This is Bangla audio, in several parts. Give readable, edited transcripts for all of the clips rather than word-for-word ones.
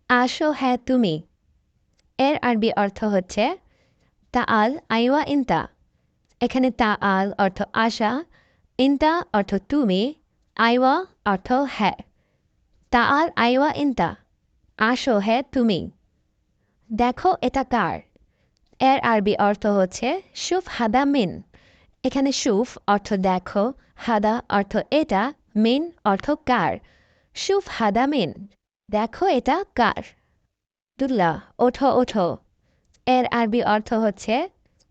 আসো হ্যাঁ তুমি। এর আরবি অর্থ হচ্ছে তাআল আইওয়া ইনতা। এখানে তাআল অর্থ আসা, ইনতা অর্থ তুমি, আইওয়া অর্থ হ্যাঁ। তাআল আইওয়া ইনতা, আসো হ্যাঁ তুমি। দেখো এটা কার। এর আরবি অর্থ হচ্ছে শুফ হাদা মিন। এখানে শুফ অর্থ দেখো, হাদা অর্থ এটা, মিন অর্থ কার। শুফ হাদা মিন, দেখো এটা কার। আব্দুল্লাহ ওঠো ওঠো। এর আরবি অর্থ হচ্ছে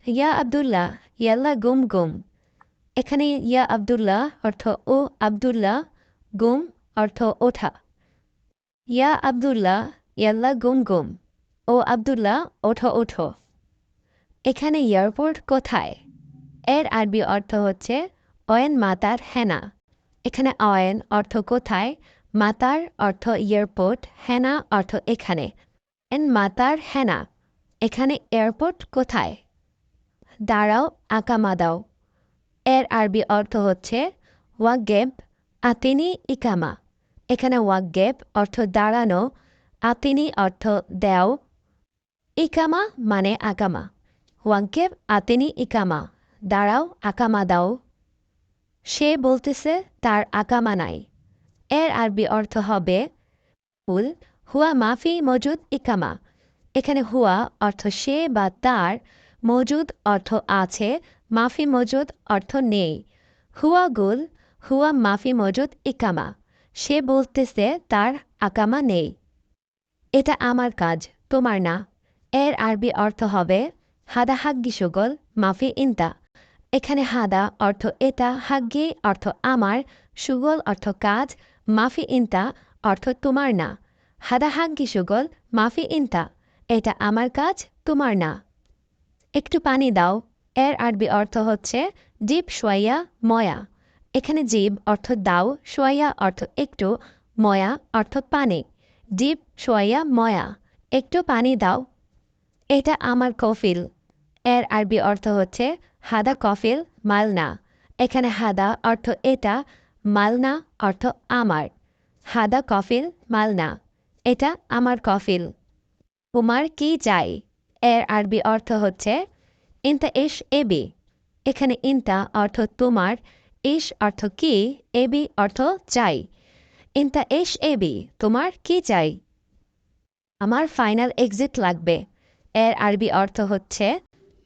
ইয়া আব্দুল্লাহ ইয়াল্লা গুম গুম। এখানে ইয়া আব্দুল্লাহ অর্থ ও আব্দুল্লাহ, গুম অর্থ ওঠা। ইয়া আব্দুল্লাহ ইয়াল্লা গুম গুম, ও আব্দুল্লাহ ওঠো ওঠো। এখানে এয়ারপোর্ট কোথায়। এর আরবি অর্থ হচ্ছে অয়েন মাতার হেনা। এখানে অয়েন অর্থ কোথায়, মাতার অর্থ এয়ারপোর্ট, হেনা অর্থ এখানে। এন মাতার হেনা, এখানে এয়ারপোর্ট কোথায়। দাঁড়াও আকামা দাও। এর আরবি অর্থ হচ্ছে ওয়াগেব আতিনি ইকামা। এখানে ওয়াগেব অর্থ দাঁড়ানো, আতিনি অর্থ দেও, ইকামা মানে আকামা। ওয়াগেব আতিনি ইকামা, দাঁড়াও আকামা দাও। সে বলতেছে তার আকামা নাই। এর আরবি অর্থ হবে হুল হুয়া মাফি মজুদ ইকামা। এখানে হুয়া অর্থ সে বা তার, মজুদ অর্থ আছে, মাফি মজুদ অর্থ নেই। হুয়া গুল হুয়া মাফি মজুদ ইকামা, সে বলতেছে তার আকামা নেই। এটা আমার কাজ, তোমার না। এর আরবি অর্থ হবে হাদা হাগ্গি সুগল মাফি ইনতা। এখানে হাদা অর্থ এটা, হাগ্গি অর্থ আমার, সুগল অর্থ কাজ, মাফি ইনতা অর্থ তোমার না। হাদা হাগ্গি সুগল মাফি ইনতা, এটা আমার কাজ, তোমার না। একটু পানি দাও। এর আরবি অর্থ হচ্ছে জিব সোয়াইয়া ময়া। এখানে জিব অর্থ দাও, সোয়াইয়া অর্থ একটু, ময়া অর্থ পানি। জিব সোয়াইয়া ময়া, একটু পানি দাও। এটা আমার কফিল। এর আরবি অর্থ হচ্ছে হাদা কফিল মালনা। এখানে হাদা অর্থ এটা, মালনা অর্থ আমার। হাদা কফিল মালনা, এটা আমার কফিল। তোমার কি চাই। এর আরবি অর্থ হচ্ছে ইনতা ইশ এবি। এখানে ইনতা অর্থ তোমার, ইশ অর্থ কি, এবি অর্থ চাই। ইনতা ইশ এবি, তোমার কি চাই। আমার ফাইনাল এক্সিট লাগবে। এর আরবি অর্থ হচ্ছে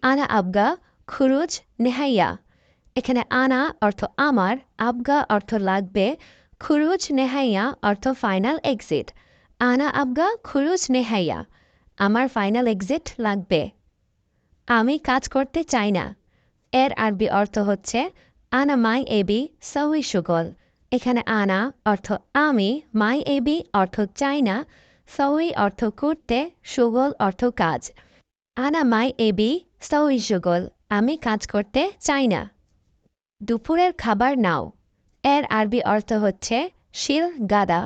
আনা আবগা খুরুজ নেহাইয়া। এখানে আনা অর্থ আমার, আবগা অর্থ লাগবে, খুরুজ নেহাইয়া অর্থ ফাইনাল এক্সিট। আনা আবগা খুরুজ নেহাইয়া, আমার ফাইনাল এক্সিট লাগবে। আমি কাজ করতে চাই না। এর আরবি অর্থ হচ্ছে আনা মাই এবি সউই সুগল। এখানে আনা অর্থ আমি, মাই এবি অর্থ চাই না, সউই অর্থ করতে, সুগল অর্থ কাজ। আনা মাই এবি সউই সুগল, আমি কাজ করতে চাই না। দুপুরের খাবার নাও। এর আরবি অর্থ হচ্ছে শিল গাদা।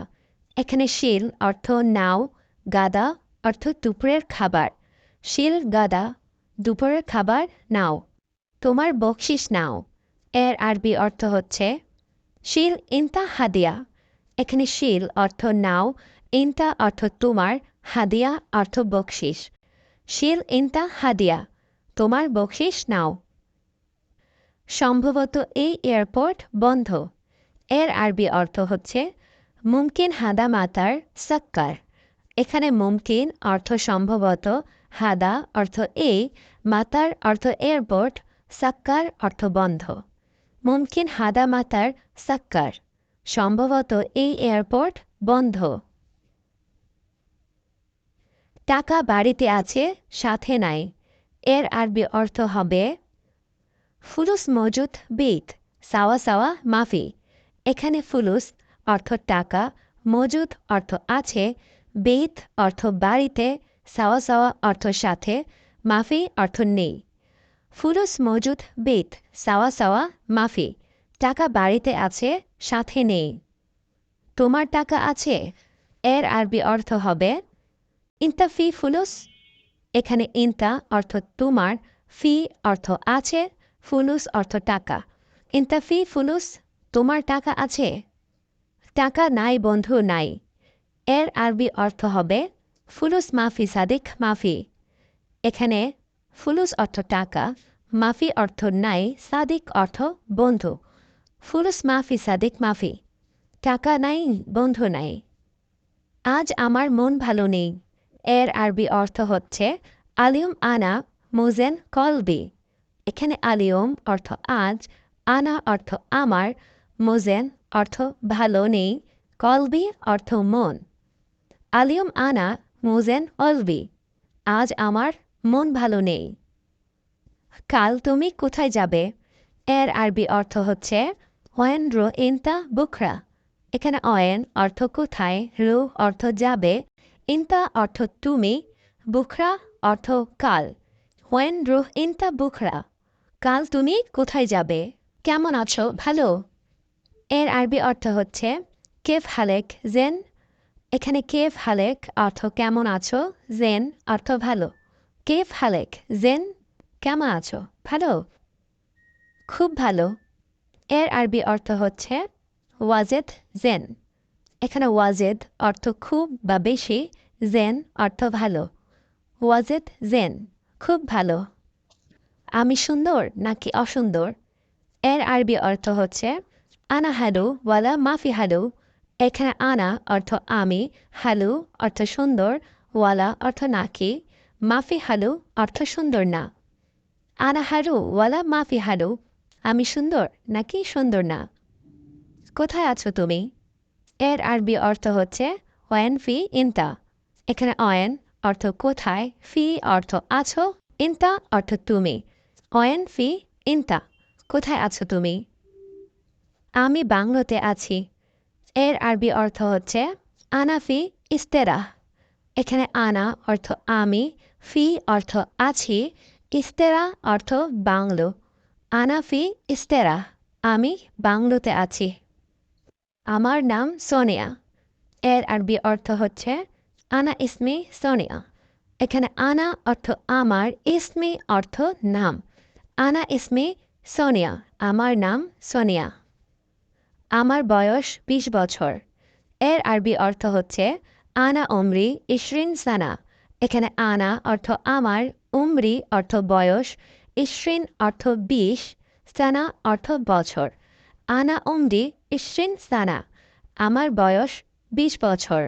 এখানে শিল অর্থ নাও, গাদা অর্থ দুপুরের খাবার। শিল গাদা, দুপুরের খাবার নাও। তোমার বকশিস নাও। এর আরবি অর্থ হচ্ছে শিল ইনতা হাদিয়া। এখানে শিল অর্থ নাও, ইনতা অর্থ তোমার, হাদিয়া অর্থ বকশিস। শিল ইনতা হাদিয়া, তোমার বকশিস নাও। সম্ভবত এই এয়ারপোর্ট বন্ধ। এর আরবি অর্থ হচ্ছে মুমকিন হাদা মাতার সাক্কার। এখানে মুমকিন অর্থ সম্ভবত, হাদা অর্থ এই, মাতার অর্থ এয়ারপোর্ট, সাক্কার অর্থ বন্ধ। মুমকিন হাদা মাতার সাক্কার, সম্ভবত এই এয়ারপোর্ট বন্ধ। টাকা বাড়িতে আছে, সাথে নাই। এর আরবি অর্থ হবে ফুলুস মজুদ বেত সাওয়া সাওয়া মাফি। এখানে ফুলুস অর্থ টাকা, মজুদ অর্থ আছে, বেত অর্থ বাড়িতে, সাওয়া সাওয়া অর্থ সাথে, মাফি অর্থ নেই। ফুলুস মজুদ বেত সাওয়া সাওয়া মাফি, টাকা বাড়িতে আছে, সাথে নেই। তোমার টাকা আছে। এর আরবি অর্থ হবে ইনতা ফি ফুলুস। এখানে ইনতা অর্থ তোমার, ফি অর্থ আছে, ফুলুস অর্থ টাকা। ইনতা ফি ফুলুস, তোমার টাকা আছে। টাকা নাই বন্ধু নাই। এর আরবি অর্থ হবে ফুলুস মাফি সাদিক মাফি। এখানে ফুলুস অর্থ টাকা, মাফি অর্থ নাই, সাদিক অর্থ বন্ধু। ফুলুস মাফি সাদিক মাফি, টাকা নাই, বন্ধু নাই। আজ আমার মন ভালো নেই। এর আরবি অর্থ হচ্ছে আলিয়ম আনা মোজেন কলবি। এখানে আলিয়ম অর্থ আজ, আনা অর্থ আমার, মোজেন অর্থ ভালো নেই, কলবি অর্থ মন। আলিয়ম আনা মোজেন অলবি, আজ আমার মন ভালো নেই। কাল তুমি কোথায় যাবে? এর আরবি অর্থ হচ্ছে ওয়েন রো ইনতা বুখরা। এখানে অয়েন অর্থ কোথায়, রু অর্থ যাবে, ইনতা অর্থ তুমি, বুখরা অর্থ কাল। ওয়েন রো ইনতা বুখরা, কাল তুমি কোথায় যাবে? কেমন আছো? ভালো। এর আরবি অর্থ হচ্ছে কেফ হালেক জেন। এখানে কেফ হালেক অর্থ কেমন আছো, জেন অর্থ ভালো। কেফ হালেক জেন, কেমন আছো? ভালো। খুব ভালো। এর আরবি অর্থ হচ্ছে ওয়াজেদ জেন। এখানে ওয়াজেদ অর্থ খুব বা বেশি, জেন অর্থ ভালো। ওয়াজেদ জেন, খুব ভালো। আমি সুন্দর নাকি অসুন্দর? এর আরবি অর্থ হচ্ছে আনা হালু ওয়ালা মাফি হালু। এখানে আনা অর্থ আমি, হালু অর্থ সুন্দর, ওয়ালা অর্থ নাকি, মাফি হালু অর্থ সুন্দর না। আনা হালু ওয়ালা মাফি হালু, আমি সুন্দর নাকি সুন্দর না। কোথায় আছো তুমি? এর আরবি অর্থ হচ্ছে ওয়েন ফি ইনতা। এখানে অয়েন অর্থ কোথায়, ফি অর্থ আছো, ইনতা অর্থ তুমি। ওয়েন ফি ইনতা, কোথায় আছো তুমি? আমি বাংলোতে আছি। এর আরবি অর্থ হচ্ছে আনাফি ইস্তেরা। এখানে আনা অর্থ আমি, ফি অর্থ আছি, ইস্তেরা অর্থ বাংলো। আনাফি ইস্তেরা, আমি বাংলোতে আছি। আমার নাম সোনিয়া। এর আরবি অর্থ হচ্ছে আনা ইসমি সোনিয়া। এখানে আনা অর্থ আমার, ইসমি অর্থ নাম। আনা ইসমি সোনিয়া, আমার নাম সোনিয়া। আমার বয়স ২০ বছর। এর আরবি অর্থ হচ্ছে আনা উমরি ইশরিন সানা। এখানে আনা অর্থ আমার, উমরি অর্থ বয়স, ইশরিন অর্থ ২০, সানা অর্থ বছর। আনা উমরি ইশরিন সানা, আমার বয়স ২০ বছর।